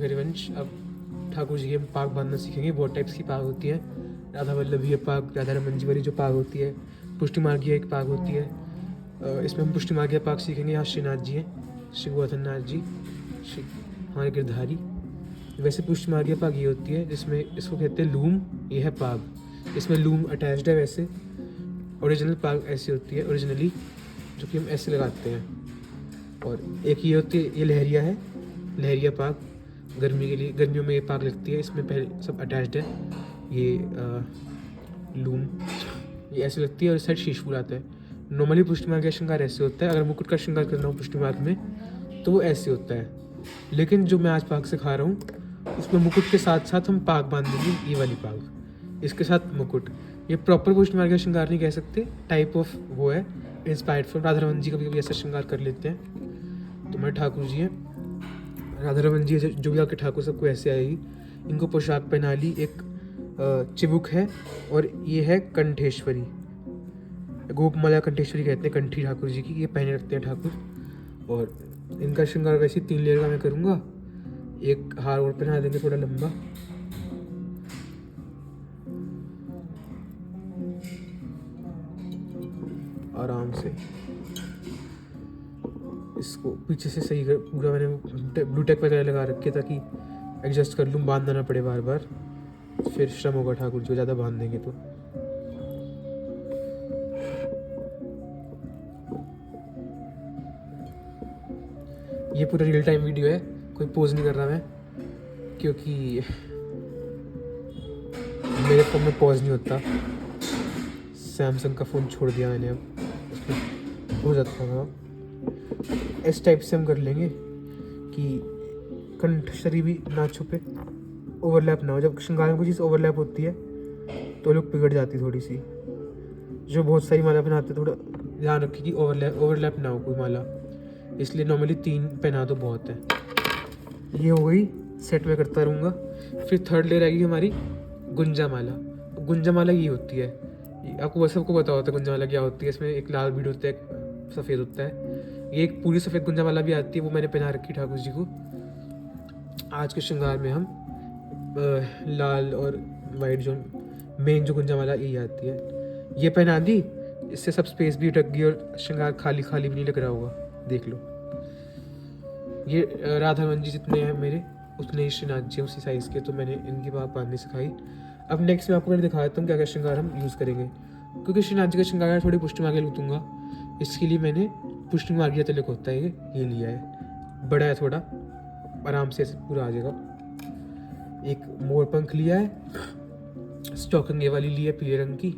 हरिवंश। अब ठाकुर जी के हम पाग बांधना सीखेंगे। बहुत टाइप्स की पाग होती है। राधा वल्लभीय पाग, राधा रमन जी वाली जो पाग होती है, पुष्टि मार्गीय एक पाग होती है। इसमें हम पुष्टि मार्गीय पाग सीखेंगे। यहाँ श्रीनाथ जी हैं, श्री गोवर्धन नाथ जी, श्री हमारे गिरधारी। वैसे पुष्टि मार्गीय पाग ये होती है जिसमें इसको कहते हैं लूम। ये है पाग, इसमें लूम अटैच्ड है। वैसे ओरिजिनल पाग ऐसी होती है ओरिजिनली, जो कि हम ऐसे लगाते हैं। और एक ये होती है, ये लहरिया है, लहरिया पाग। गर्मी के लिए, गर्मियों में ये पाग लगती है। इसमें पहले सब अटैच्ड है। ये लूम ये ऐसे लगती है और इस साइड शीश फूल आता है। नॉर्मली पुष्टि मार्ग का श्रृंगार ऐसे होता है। अगर मुकुट का श्रृंगार करना हो पुष्टि मार्ग में तो वो ऐसे होता है। लेकिन जो मैं आज पाग सिखा रहा हूँ उसमें मुकुट के साथ साथ हम पाग बांध देंगे। ये वाली पाग, इसके साथ मुकुट। ये प्रॉपर पुष्टि मार्ग का श्रृंगार नहीं कह सकते, टाइप ऑफ वो है, इंस्पायर्ड फ्रॉम। राधा रमन जी कभी कभी ऐसा श्रृंगार कर लेते हैं। तो हमारे ठाकुर जी हैं, राधा रमन जी जो भी आपके ठाकुर सबको ऐसे आएगी। इनको पोशाक पहना ली, एक चिबुक है और ये है कंठेश्वरी, गोपमाला कंठेश्वरी कहते हैं कंठी ठाकुर जी की। ये पहने रखते हैं ठाकुर। और इनका श्रृंगार वैसे 3 लेयर का मैं करूँगा। एक हार और पहना देंगे थोड़ा लंबा। आराम से इसको पीछे से सही कर पूरा। मैंने ब्लू टेक वगैरह लगा रखे ताकि एडजस्ट कर लूँ, बांधना ना पड़े बार बार, फिर श्रम होगा ठाकुर जी को ज़्यादा बांध देंगे तो। ये पूरा रियल टाइम वीडियो है, कोई पोज नहीं कर रहा मैं, क्योंकि मेरे फ़ोन में पॉज नहीं होता। सैमसंग का फ़ोन छोड़ दिया मैंने, अब उसमें हो जाता था। इस टाइप से हम कर लेंगे कि कंठस्वरी भी ना छुपे, ओवरलैप ना हो। जब श्रृंगार में कोई चीज़ ओवरलैप होती है तो लोग बिगड़ जाती है थोड़ी सी। जो बहुत सारी माला पहनाते थोड़ा ध्यान रखिए कि ओवरलैप ना हो कोई माला, इसलिए नॉर्मली 3 पहना तो बहुत है। ये हो गई, सेट में करता रहूँगा। फिर थर्ड लेयर आएगी हमारी गुंजा माला। गुंजा माला ये होती है, आपको सबको पता होता है गुंजा माला क्या होती है। इसमें एक लाल बीड होता है, एक सफ़ेद होता है। ये एक पूरी सफ़ेद गुंजा माला भी आती है, वो मैंने पहना रखी ठाकुर जी को। आज के श्रृंगार में हम लाल और वाइट जो मेन जो गुंजा माला यही आती है, ये पहना दी। इससे सब स्पेस भी ढक गई और श्रृंगार खाली खाली भी नहीं लग रहा होगा, देख लो। ये राधा रमन जी जितने हैं मेरे उतने ही श्रीनाथ जी उसी साइज़ के, तो मैंने इनकी बात बांधनी सिखाई। अब नेक्स्ट मैं आपको मैंने दिखा देता हूँ क्या क्या श्रृंगार हम यूज़ करेंगे, क्योंकि श्रीनाथ जी का श्रृंगार थोड़ी पुष्टि मार्ग लूटूंगा। इसके लिए मैंने पुष्टि मार्गीय तिलक होता है ये लिया है, बड़ा है थोड़ा, आराम से पूरा आ जाएगा। एक मोर पंख लिया है, स्टॉकिंग ये वाली ली है पीले रंग की।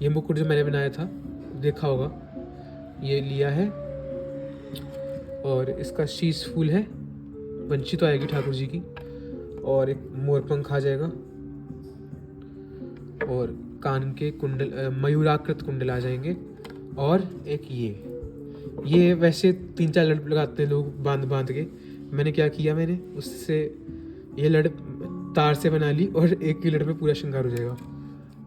ये मुकुट जो मैंने बनाया था देखा होगा, ये लिया है। और इसका शीश फूल है, बंशी तो आएगी ठाकुर जी की। और एक मोर पंख आ जाएगा और कान के कुंडल, मयूराकृत कुंडल आ जाएंगे। और एक ये वैसे 3-4 लड़ लगाते हैं लोग बांध बांध के। मैंने क्या किया, मैंने उससे ये लड़ तार से बना ली और एक की लड़ पे पूरा श्रृंगार हो जाएगा।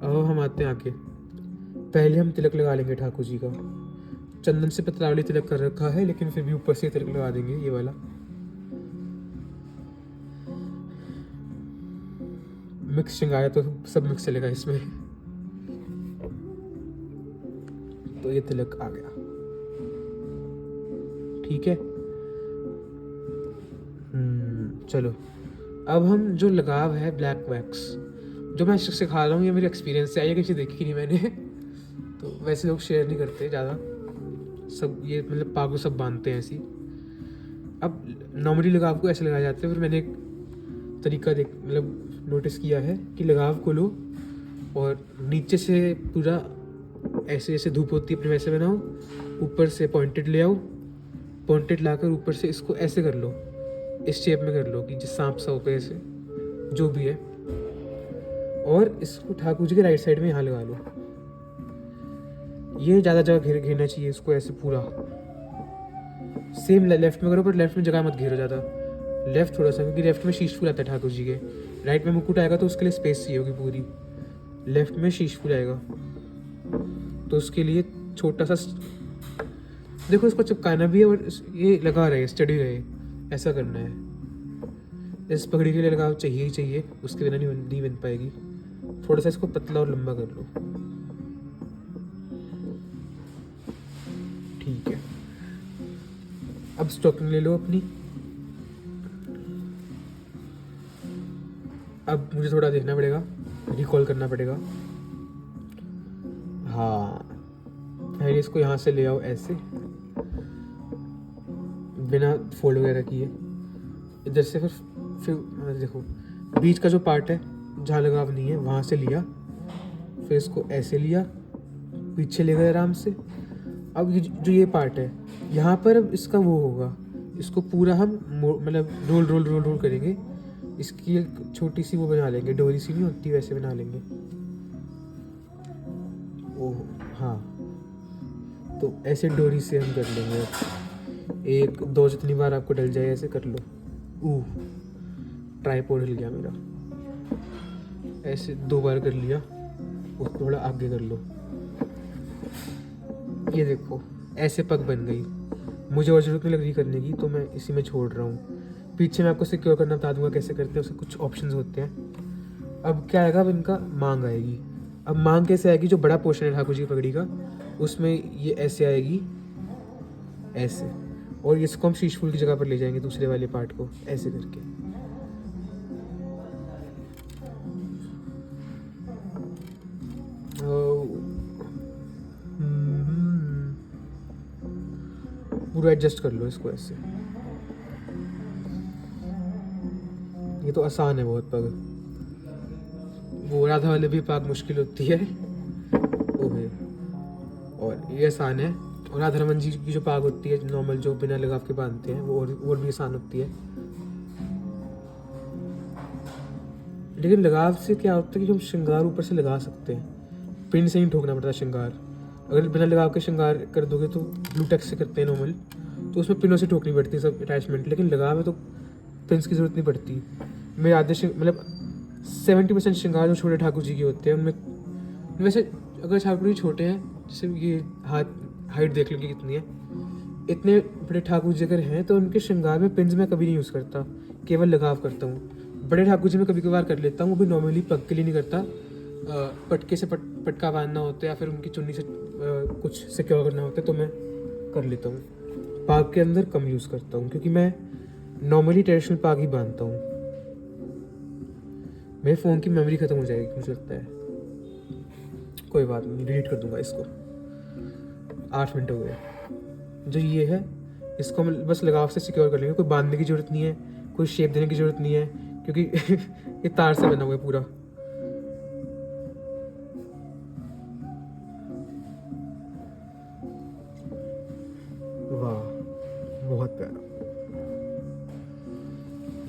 अब हम आते हैं आके, पहले हम तिलक लगा लेंगे ठाकुर जी का। चंदन से पतलावली तिलक कर रखा है, लेकिन फिर भी ऊपर से तिलक लगा देंगे ये वाला। मिक्स श्रृंगार है तो सब मिक्स चलेगा इसमें। तो ये तिलक आ गया, ठीक है। चलो, अब हम जो लगाव है ब्लैक वैक्स जो मैं सिखा रहा हूँ, ये मेरे एक्सपीरियंस से आई है, किसी देखी नहीं मैंने तो वैसे लोग शेयर नहीं करते ज़्यादा, सब ये मतलब पागो सब बांधते हैं ऐसी। अब नॉर्मली लगाव को ऐसे लगाया जाता है, फिर मैंने एक तरीका मतलब नोटिस किया है कि लगाव को लो और नीचे से पूरा ऐसे ऐसे धूप होती है अपने वैसे बनाओ, ऊपर से पॉइंटेड ले आओ, पॉइंटेड लाकर ऊपर से इसको ऐसे कर लो, इस शेप में कर लो कि जिस सांप सा होकर ऐसे जो भी है। और इसको ठाकुर जी के राइट साइड में यहाँ लगा लो। ये ज़्यादा जगह घेरना चाहिए इसको ऐसे पूरा। सेम लेफ्ट में करो, पर लेफ्ट में जगह मत घेरो ज़्यादा, लेफ्ट थोड़ा सा, क्योंकि लेफ्ट में शीश फूल आता है ठाकुर जी के। राइट में मुकुट आएगा तो उसके लिए स्पेस चाहिए होगी पूरी, लेफ्ट में शीश फूल आएगा तो उसके लिए छोटा सा देखो, इसको चिपकाना भी है और ये लगा रहे, स्टडी रहे, ऐसा करना है। इस पगड़ी के लिए लगाव चाहिए ही चाहिए, उसके बिना नहीं बन पाएगी। थोड़ा सा इसको पतला और लंबा कर लो, ठीक है। अब स्टॉकिंग ले लो अपनी। अब मुझे थोड़ा देखना पड़ेगा, रिकॉल करना पड़ेगा। हाँ, पहले इसको यहाँ से ले आओ ऐसे, बिना फोल्ड वगैरह किए। इधर से फिर देखो बीच का जो पार्ट है जहाँ लगाव नहीं है वहाँ से लिया, फिर इसको ऐसे लिया, पीछे ले गए आराम से। अब ये पार्ट है यहाँ पर, अब इसका वो होगा, इसको पूरा हम मतलब रोल रोल रोल रोल करेंगे। इसकी एक छोटी सी वो बना लेंगे, डोरी सी नहीं होती वैसे बना लेंगे। ओह हाँ, तो ऐसे डोरी से हम कर लेंगे। एक दो जितनी बार आपको डल जाए ऐसे कर लो। ट्राइपॉड हिल गया मेरा। ऐसे 2 बार कर लिया, उसको थोड़ा आगे कर लो। ये देखो ऐसे पग बन गई। मुझे और जरूरत नहीं लग रही करने की, तो मैं इसी में छोड़ रहा हूँ। पीछे मैं आपको सिक्योर करना बता दूंगा कैसे करते हैं, उसके कुछ ऑप्शंस होते हैं। अब क्या आएगा, अब इनका मांग आएगी। अब मांग कैसे आएगी, जो बड़ा पोर्शन है ठाकुर जी की पगड़ी का उसमें ये ऐसे आएगी, ऐसे। और इसको हम शीश फूल की जगह पर ले जाएंगे, दूसरे वाले पार्ट को ऐसे करके। पूरा एडजस्ट कर लो इसको ऐसे। ये तो आसान है बहुत पग। वो राधा वाले भी पाग मुश्किल होती है ओहे, और ये आसान है। और राधा रमन जी की जो पाग होती है नॉर्मल, जो बिना लगाव के बांधते हैं, वो और भी आसान होती है। लेकिन लगाव से क्या होता है कि हम श्रृंगार ऊपर से लगा सकते हैं, पिन से ही ठोकना पड़ता है श्रृंगार। अगर बिना लगाव के श्रृंगार कर दोगे तो ब्लूटेक्स से करते हैं नॉर्मल, तो उसमें पिनों से ठोकनी पड़ती है सब अटैचमेंट। लेकिन लगाव में तो पिन्स की जरूरत नहीं पड़ती। मेरे आधे मतलब 70% श्रृंगार जो छोटे ठाकुर जी के होते हैं उनमें, वैसे अगर ठाकुर जी छोटे हैं, जैसे ये हाइट देख लो कि कितनी है, इतने बड़े ठाकुर जी अगर हैं तो उनके श्रृंगार में पिन्स मैं कभी नहीं यूज़ करता, केवल लगाव करता हूँ। बड़े ठाकुर जी में कभी कभार कर लेता हूँ, वो भी नॉर्मली पग के लिए नहीं करता। पटके से पटका बांधना होता है या फिर उनकी चुन्नी से कुछ सिक्योर करना होता है तो मैं कर लेता हूँ। पाग के अंदर कम यूज़ करता हूँ, क्योंकि मैं नॉर्मली ट्रेडिशनल पाग ही बांधता हूँ। मेरे फ़ोन की मेमोरी ख़त्म हो जाएगी मुझे लगता है। कोई बात नहीं, डिलीट कर दूंगा इसको। 8 मिनट हो गए। जो ये है इसको हम बस लगाव से सिक्योर कर लेंगे, कोई बांधने की ज़रूरत नहीं है, कोई शेप देने की ज़रूरत नहीं है, क्योंकि ये तार से बना हुआ है पूरा। वाह, बहुत प्यारा।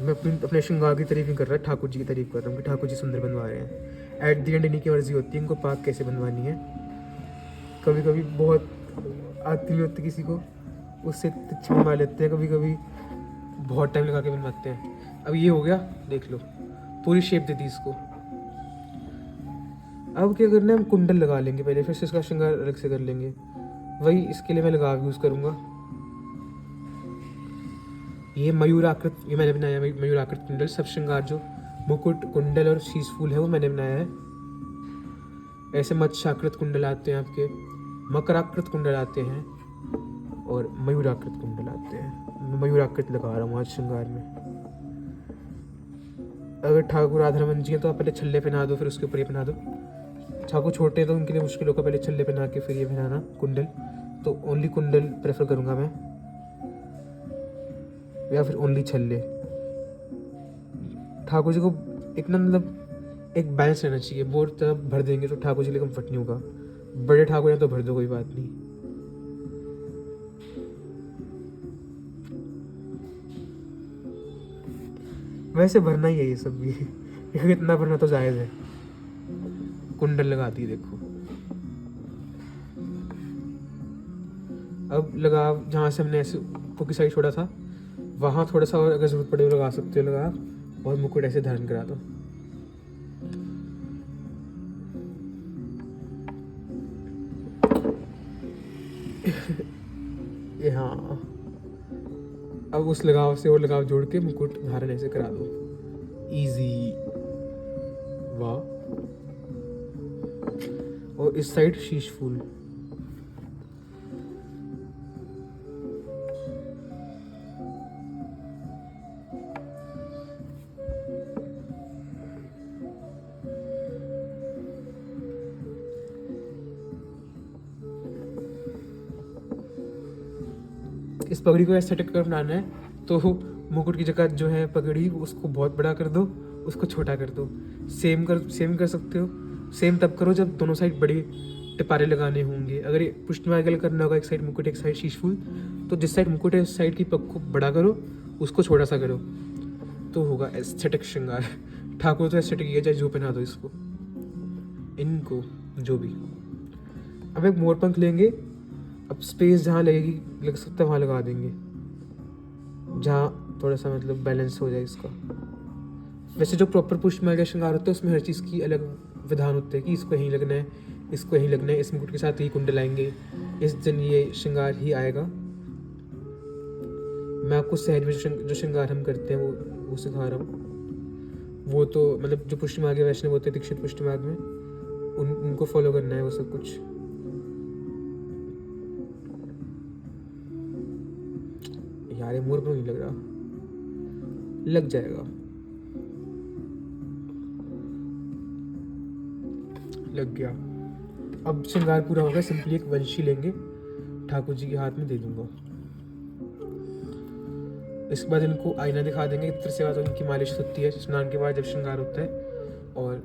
मैं अपने श्रृंगार की तारीफ नहीं कर रहा, ठाकुर जी की तारीफ कर रहा हूँ कि ठाकुर जी सुंदर बनवा रहे हैं। एट द एंड इन्हीं की मर्जी होती है इनको पाग कैसे बनवानी है। कभी कभी बहुत आती नहीं होती किसी को, उससे तिरछी बनवा लेते हैं, कभी कभी बहुत टाइम लगा के बनवाते हैं। अब ये हो गया, देख लो पूरी शेप दे दी इसको। अब क्या करना है, हम कुंडल लगा लेंगे पहले, फिर से इसका श्रृंगार अलग से कर लेंगे। वही इसके लिए मैं लगाव यूज़ करूँगा। ये मयूराकृत, ये मैंने बनाया मयूराकृत कुंडल। सब श्रृंगार जो मुकुट, कुंडल और शीश फूल है वो मैंने बनाया है। ऐसे मत्स्याकृत कुंडल आते हैं आपके, मकराकृत कुंडल आते हैं और मयूराकृत कुंडल आते हैं। मैं मयूराकृत लगा रहा हूँ आज श्रृंगार में। अगर ठाकुर राधा रमन जी हैं तो आप पहले छल्ले पहना दो, फिर उसके ऊपर ये पहना दो। ठाकुर छोटे हैं तो उनके लिए मुश्किल होगा पहले छल्ले पहना के फिर ये पहनाना कुंडल। तो ओनली कुंडल प्रेफर करूँगा मैं, या फिर ओनली छल्ले। ठाकुर जी को एक ना मतलब एक बैलेंस रहना चाहिए। बहुत तरह भर देंगे तो ठाकुर जी के लिए कम्फर्ट नहीं होगा। बड़े ठाकुर हैं तो भर दो, कोई बात नहीं। वैसे भरना ही है ये सब भी इतना भरना तो जायज़ है। कुंडल लगा दी देखो। अब लगाव जहाँ से हमने ऐसे ऊपर की साइड छोड़ा था वहाँ थोड़ा सा और अगर जरूरत पड़े लगा सकते हो लगाव, और मुकुट ऐसे धारण करा दो। ये हाँ, अब उस लगाव से और लगाव जोड़ के मुकुट धारण ऐसे करा दो। इजी, वाह। और इस साइड शीश फूल। इस पगड़ी को ऐसे कर बनाना है तो मुकुट की जगह जो है पगड़ी उसको बहुत बड़ा कर दो, उसको छोटा कर दो। सेम कर सकते हो। सेम तब करो जब दोनों साइड बड़े टिपारे लगाने होंगे। अगर ये पुष्टमार्गल करना होगा, एक साइड मुकुट एक साइड शीश फूल, तो जिस साइड मुकुट है उस साइड की पग को बड़ा करो, उसको छोटा सा करो, तो होगा एस्थेटिक श्रृंगार। ठाकुर तो एस्थेटिक ही है, चाहे जो पहना दो इसको, इनको, जो भी। अब एक मोर पंख लेंगे। अब स्पेस जहाँ लगेगी लग सकता है वहाँ लगा देंगे, जहाँ थोड़ा सा मतलब बैलेंस हो जाए इसका। वैसे जो प्रॉपर पुष्टमार्ग श्रृंगार होता है उसमें हर चीज़ की अलग विधान होते हैं कि इसको यहीं लगना है, इसको यहीं लगना है, इस मुकुट के साथ ही कुंडल आएंगे, इस दिन ये श्रृंगार ही आएगा। मैं आपको सहज में जो श्रृंगार हम करते हैं वो सिखा रहा हूँ। वो तो मतलब जो पुष्टमार्ग वैष्णव होते हैं दीक्षित पुष्टमार्ग में, उनको फॉलो करना है वो सब कुछ। यार ये मोर पर नहीं लग रहा, लग जाएगा, लग गया। अब श्रृंगार पूरा हो गया। सिंपली एक वंशी लेंगे, ठाकुर जी के हाथ में दे दूंगा। इसके बाद इनको आईना दिखा देंगे। इत्र से बाद उनकी मालिश होती है स्नान के बाद जब श्रृंगार होता है, और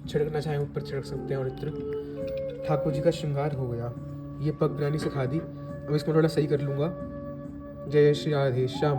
छिड़कना चाहें ऊपर छिड़क सकते हैं। और इत्र ठाकुर जी का श्रृंगार हो गया। ये पग बनानी सिखा दी। अब इसको थोड़ा सही कर लूँगा। जय श्री राधे श्याम।